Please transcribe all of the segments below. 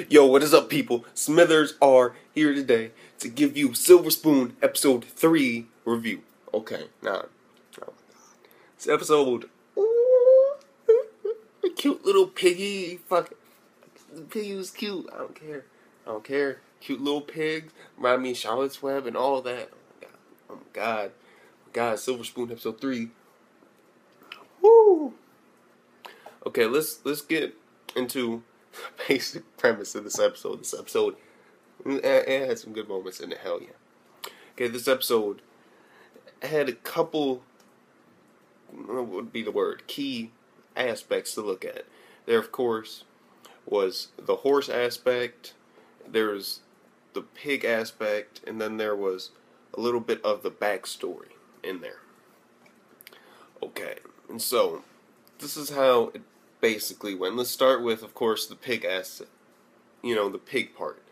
Yo, what is up, people? Smithers are here today to give you Silver Spoon Episode 3 review. Okay, now, it's episode. Ooh, cute little piggy. Fuck it. The piggy was cute. I don't care. I don't care. Cute little pigs. Remind me of Charlotte's Web and all that. Oh my god. Oh my god. Silver Spoon Episode 3. Woo! Okay, let's get into the basic premise of this episode. This episode, it had some good moments in it, hell yeah. Okay, this episode had a couple, what would be the word, key aspects to look at. There, of course, was the horse aspect, there's the pig aspect, and then there was a little bit of the backstory in there. Okay, and so, this is how it basically went. Let's start with, of course, the pig aspect. You know, the pig part.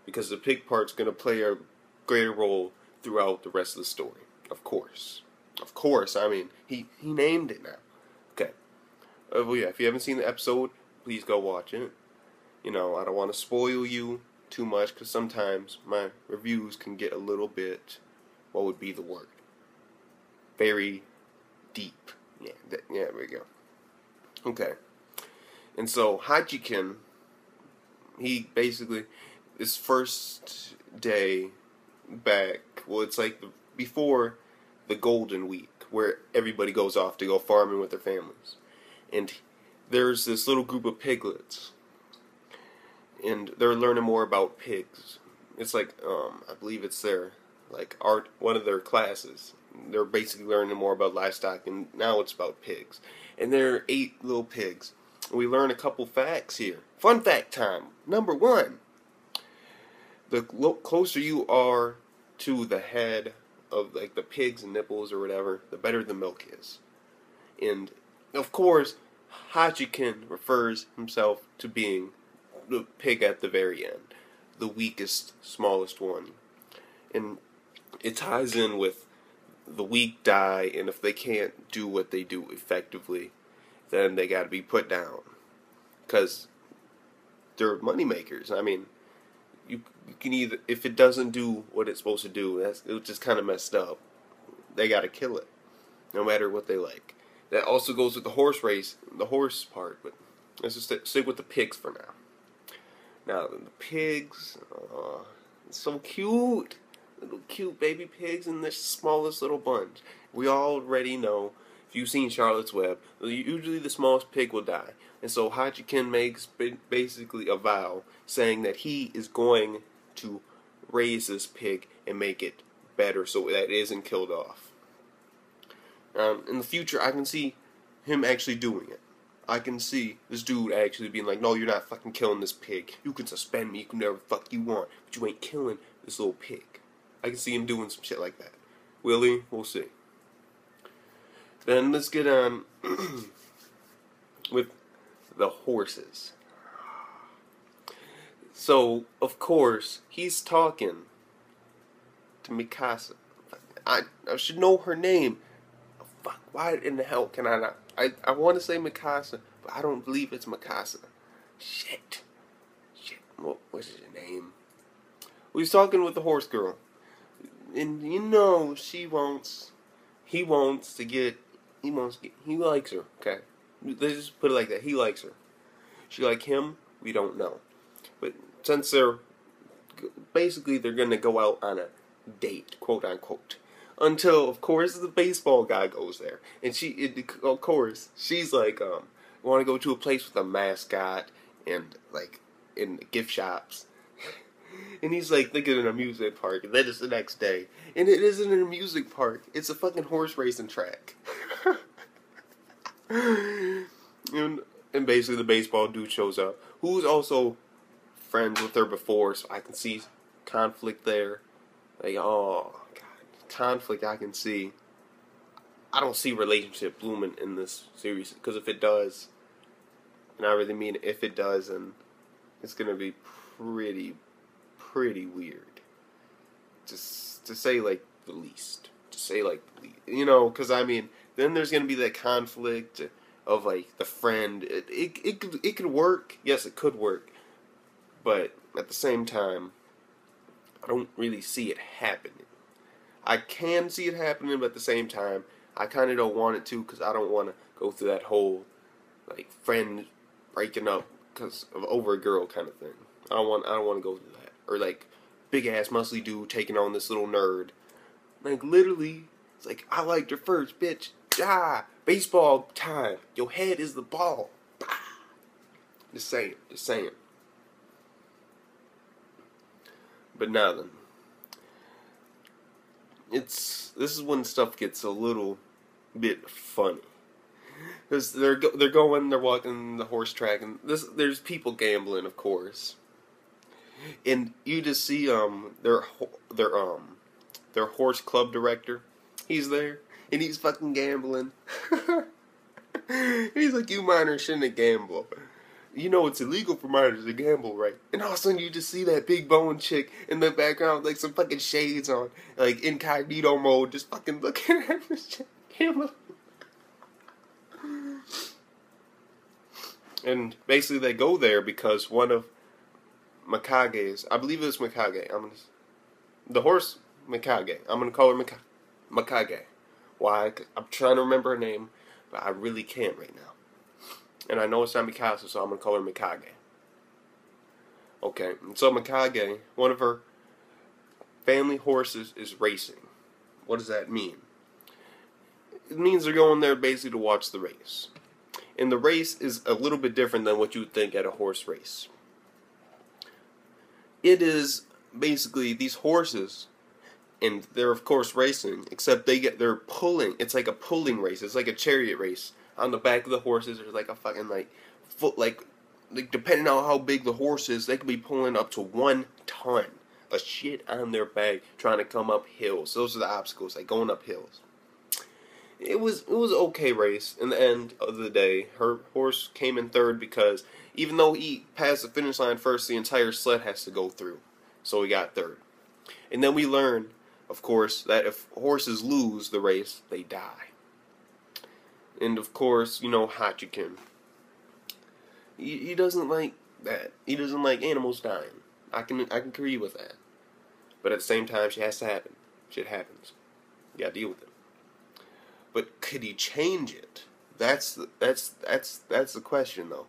Because the pig part's going to play a greater role throughout the rest of the story. Of course. Of course, I mean, he named it now. Okay. Well, yeah, if you haven't seen the episode, please go watch it. You know, I don't want to spoil you too much, because sometimes my reviews can get a little bit, what would be the word? Very deep. Yeah, there we go. Okay. And so, Hachikin, he basically, his first day back, well, it's like before the Golden Week, where everybody goes off to go farming with their families. And there's this little group of piglets, and they're learning more about pigs. It's like, I believe it's their, like, one of their classes. They're basically learning more about livestock, and now it's about pigs. And there are 8 little pigs. We learn a couple facts here. Fun fact time. Number 1. The closer you are to the head of, like, the pig's nipples or whatever, the better the milk is. And, of course, Hachikin refers himself to being the pig at the very end. The weakest, smallest one. And it ties in with the weak die, and if they can't do what they do effectively, then they got to be put down, because they're money makers. I mean, you can either, if it doesn't do what it's supposed to do, it's just kind of messed up. They got to kill it, no matter what they like. That also goes with the horse race, the horse part. But let's just stick with the pigs for now. Now the pigs, so cute. Little cute baby pigs in the smallest little bunch. We already know, if you've seen Charlotte's Web, usually the smallest pig will die. And so Hachikin makes basically a vow saying that he is going to raise this pig and make it better so that it isn't killed off. In the future, I can see him actually doing it. I can see this dude actually being like, no, you're not fucking killing this pig. You can suspend me, you can never fuck you want, but you ain't killing this little pig. I can see him doing some shit like that. Will he? We'll see. Then let's get on with the horses. So, of course, he's talking to Mikasa. I should know her name. Oh, fuck, why in the hell can I not? I want to say Mikasa, but I don't believe it's Mikasa. Shit. What's her name? Well, he's talking with the horse girl. And you know, he likes her, okay? Let's just put it like that, he likes her. She like him, we don't know. But since they're gonna go out on a date, quote unquote. Until, of course, the baseball guy goes there. And of course, she's like, I want to go to a place with a mascot and, like, in gift shops. And he's like thinking in an amusement park, and then it's the next day. And it isn't an amusement park, it's a fucking horse racing track. and basically the baseball dude shows up, who's also friends with her before, so I can see conflict there. Like, oh, God, conflict I can see. I don't see relationship blooming in this series, because if it does, and I really mean if it does, then it's going to be pretty weird, just to say like the least. You know, because I mean, then there's gonna be that conflict of like the friend. It could work. Yes, it could work, But at the same time, I don't really see it happening. I can see it happening, but at the same time, I kind of don't want it to, because I don't want to go through that whole, like, friend breaking up because of over a girl kind of thing. I don't want to go through that. Or, like, big ass muscly dude taking on this little nerd. Like, literally, it's like, I liked her first, bitch. Ah, baseball time. Your head is the ball. Bah. Just saying. But now then, this is when stuff gets a little bit funny. Because they're walking the horse track, and there's people gambling, of course. And you just see their horse club director. He's there, and he's fucking gambling. He's like, you minors shouldn't gamble. You know it's illegal for minors to gamble, right? And all of a sudden you just see that big bone chick in the background, like some fucking shades on, like incognito mode, just fucking looking at this shit gambling. And basically they go there because one of Mikage's, I believe it was Mikage, the horse Mikage, I'm going to call her Mikage. Why? 'Cause I'm trying to remember her name, but I really can't right now. And I know it's not Mikasa, so I'm going to call her Mikage. Okay, and so Mikage, one of her family horses is racing. What does that mean? It means they're going there basically to watch the race. And the race is a little bit different than what you would think at a horse race. It is basically these horses, and they're of course racing, except they're pulling. It's like a pulling race. It's like a chariot race. On the back of the horses, there's like a fucking like depending on how big the horse is, they could be pulling up to 1 ton of shit on their back trying to come up hills. Those are the obstacles, like going up hills. It was an okay race. In the end of the day, her horse came in third because even though he passed the finish line first, the entire sled has to go through. So he got third. And then we learn, of course, that if horses lose the race, they die. And of course, you know, Hachikin. He doesn't like that. He doesn't like animals dying. I can agree with that. But at the same time, shit has to happen. Shit happens. You gotta deal with it. But could he change it? That's the question, though.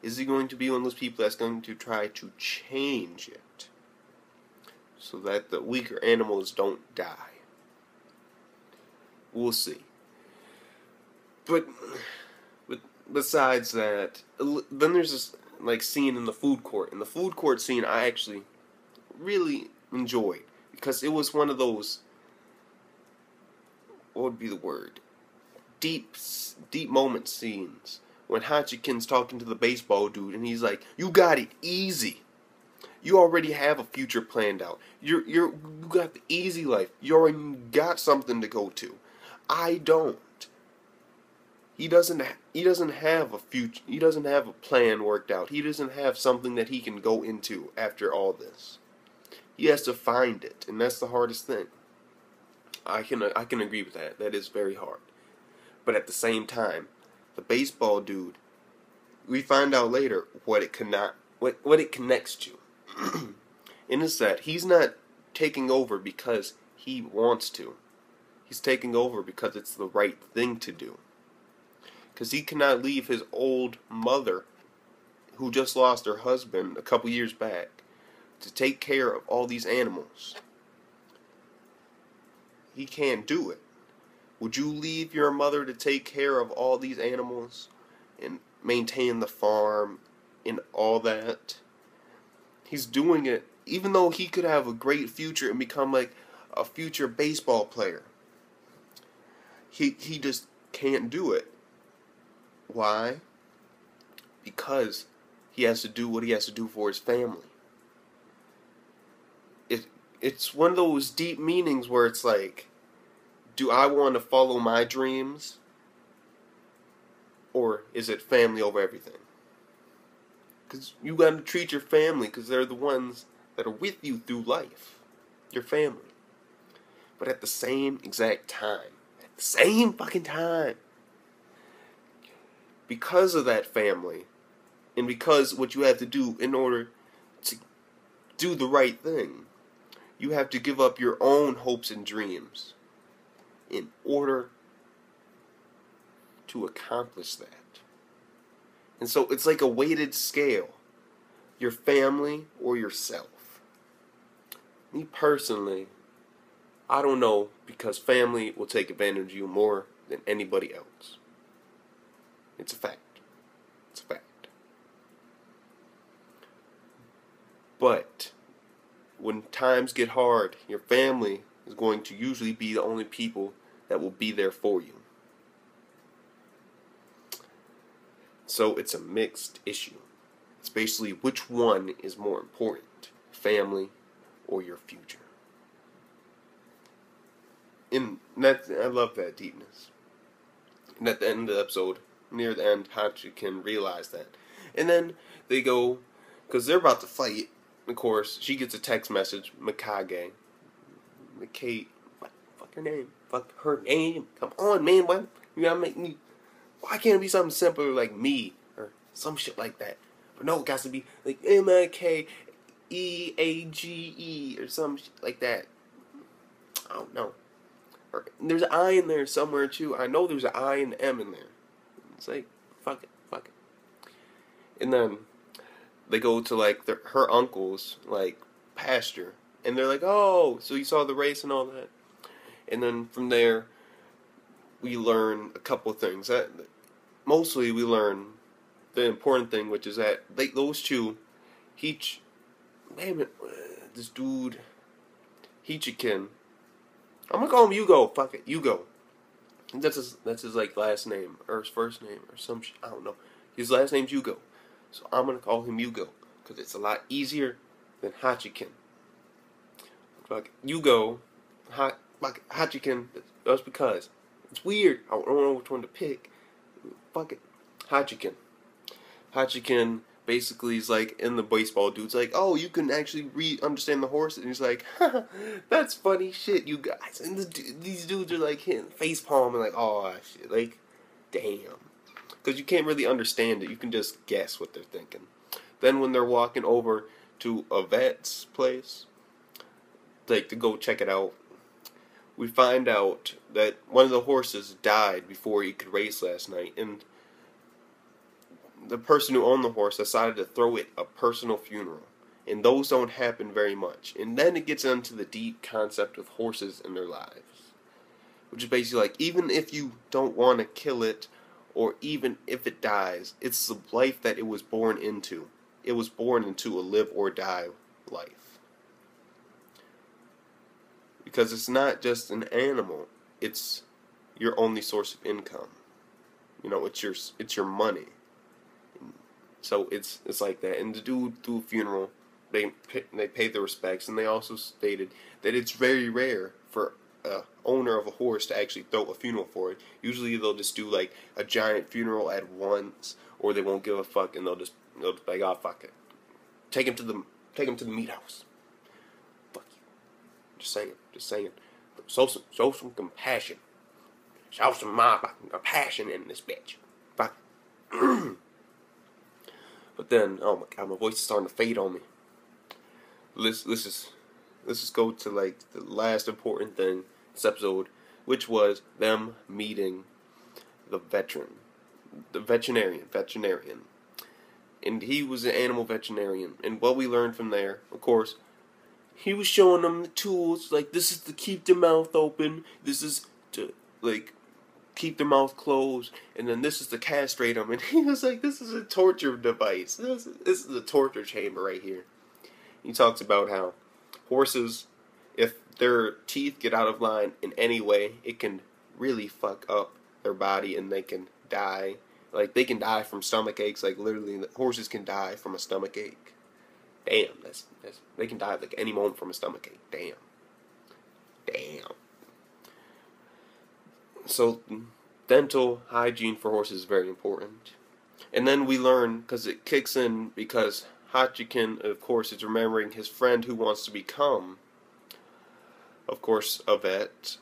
Is he going to be one of those people that's going to try to change it so that the weaker animals don't die? We'll see. But besides that, then there's this like scene in the food court. And the food court scene I actually really enjoyed because it was one of those, what would be the word? Deep moment scenes when Hachikin's talking to the baseball dude and he's like, "You got it easy. You already have a future planned out. You got the easy life. You already got something to go to. I don't." He doesn't have a future. He doesn't have a plan worked out. He doesn't have something that he can go into after all this. He has to find it, and that's the hardest thing. I can agree with that. That is very hard. But at the same time, the baseball dude, we find out later what it connects to. And it's that he's not taking over because he wants to. He's taking over because it's the right thing to do. Because he cannot leave his old mother, who just lost her husband a couple years back, to take care of all these animals. He can't do it. Would you leave your mother to take care of all these animals and maintain the farm and all that? He's doing it even though he could have a great future and become like a future baseball player. He just can't do it. Why? Because he has to do what he has to do for his family. It's one of those deep meanings where it's like, do I want to follow my dreams? Or is it family over everything? Because you got to treat your family because they're the ones that are with you through life. Your family. But at the same exact time, at the same fucking time, because of that family, and because what you have to do in order to do the right thing, you have to give up your own hopes and dreams in order to accomplish that. And so it's like a weighted scale. Your family or yourself. Me personally, I don't know, because family will take advantage of you more than anybody else. It's a fact. It's a fact. But when times get hard, your family is going to usually be the only people that will be there for you. So it's a mixed issue. It's basically which one is more important, family or your future. And that, I love that deepness. And at the end of the episode, near the end, Hachi can realize that. And then they go, because they're about to fight, of course, she gets a text message, Mikage. Fuck her name. Fuck her name. Come on, man. Why you gotta make me... Why can't it be something simpler like me? Or some shit like that. But no, it got to be like Mikage or some shit like that. I don't know. Or, there's an I in there somewhere too. I know there's an I and an M in there. It's like, fuck it. And then they go to like her uncle's like pasture. And they're like, oh, so you saw the race and all that. And then from there, we learn a couple of things. Mostly we learn the important thing, which is that those two, this dude, Hichikin, I'm gonna call him Yugo. Fuck it, Yugo. That's his like last name or his first name or some shit. I don't know. His last name's Yugo, so I'm gonna call him Yugo because it's a lot easier than Hachikin. Fuck Yugo, Hachikin. That's because it's weird. I don't know which one to pick. Fuck it, Hachikin. Hachikin basically is like in the baseball dude's like, oh, you can actually understand the horse, and he's like, haha, that's funny shit, you guys. And these dudes are like hitting face palm and like, oh shit, like, damn, because you can't really understand it. You can just guess what they're thinking. Then when they're walking over to a vet's place, like to go check it out, we find out that one of the horses died before he could race last night, and the person who owned the horse decided to throw it a personal funeral. And those don't happen very much. And then it gets into the deep concept of horses and their lives. Which is basically like, even if you don't want to kill it, or even if it dies, it's the life that it was born into. It was born into a live or die life. Because it's not just an animal, it's your only source of income. You know, it's your money. So it's like that. And to do a funeral, they pay their respects, and they also stated that it's very rare for a owner of a horse to actually throw a funeral for it. Usually they'll just do like a giant funeral at once, or they won't give a fuck, and they'll just be like, oh fuck it, take him to the meat house. Fuck you. Just saying. Show some compassion. Show some compassion in this bitch. Fuck. But then, oh my god, my voice is starting to fade on me. Let's just go to like the last important thing this episode, which was them meeting the veterinarian. And he was an animal veterinarian. And what we learned from there, of course, he was showing them the tools, like this is to keep their mouth open, this is to like keep their mouth closed, and then this is to castrate them. And he was like, this is a torture device. This is a torture chamber right here. He talks about how horses, if their teeth get out of line in any way, it can really fuck up their body, and they can die. Like, they can die from stomach aches. Like, literally, horses can die from a stomach ache. Damn, they can die like any moment from a stomach ache. Damn. So, dental hygiene for horses is very important. And then we learn, because it kicks in, because Hachikin, of course, is remembering his friend who wants to become, of course, a vet.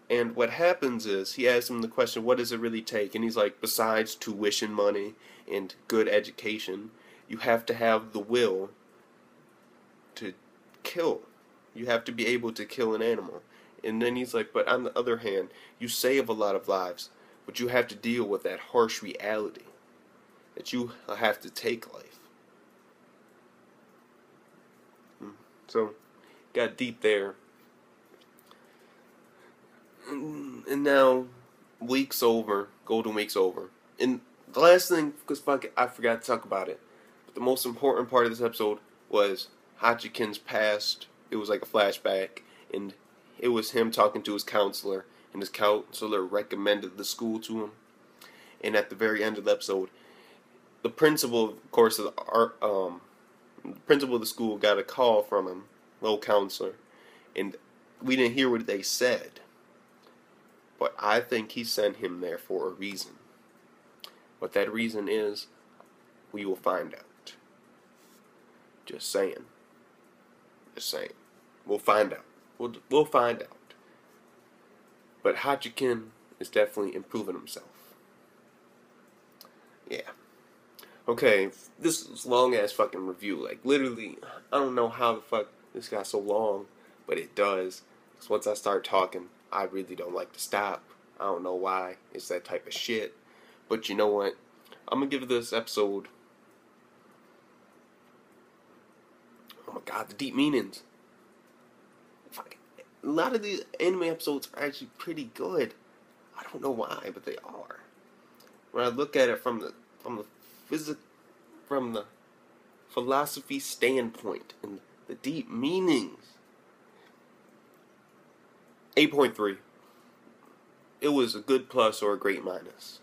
And what happens is, he asks him the question, what does it really take? And he's like, besides tuition money and good education, you have to have the will kill. You have to be able to kill an animal. And then he's like, but on the other hand, you save a lot of lives, but you have to deal with that harsh reality that you have to take life. So, got deep there. And now, week's over, Golden Week's over. And the last thing, because fuck it, I forgot to talk about it. But the most important part of this episode was Hachikin's past. It was like a flashback, and it was him talking to his counselor, and his counselor recommended the school to him. And at the very end of the episode, the principal, of course, of the principal of the school got a call from him, little counselor, and we didn't hear what they said. But I think he sent him there for a reason. What that reason is, we will find out. Just saying. Just saying. We'll find out. We'll find out. But Hachikin is definitely improving himself. Yeah. Okay, this is long ass fucking review. Like literally, I don't know how the fuck this got so long, but it does. Because once I start talking, I really don't like to stop. I don't know why. It's that type of shit. But you know what? I'm gonna give this episode. Oh my god, the deep meanings. Fuck. A lot of these anime episodes are actually pretty good. I don't know why, but they are. When I look at it from the philosophy standpoint and the deep meanings. 8.3. It was a good plus or a great minus.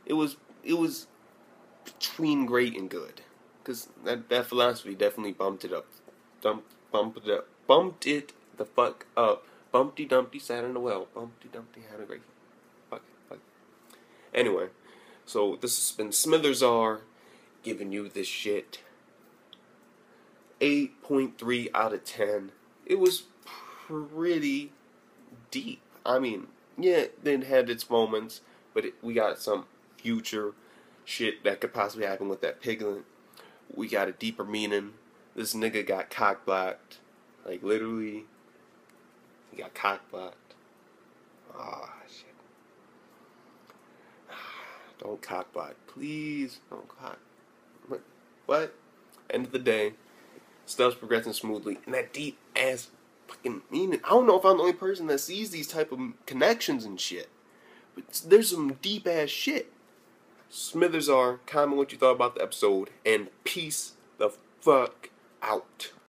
It was between great and good, because that philosophy definitely bumped it up, bumped it the fuck up. Bumpty Dumpty sat in a well. Bumpty Dumpty had a great fuck. Anyway, so this has been Smitherzar giving you this shit. 8.3 out of 10. It was pretty deep. I mean, yeah, it had its moments, but we got some future shit that could possibly happen with that piglet. We got a deeper meaning. This nigga got cock-blocked. Like, literally, he got cock-blocked. Ah, shit. Don't cock-block. Please, don't cock. What? End of the day, stuff's progressing smoothly. And that deep-ass fucking meaning. I don't know if I'm the only person that sees these type of connections and shit. But there's some deep-ass shit. Smitherzar, comment what you thought about the episode, and peace the fuck out.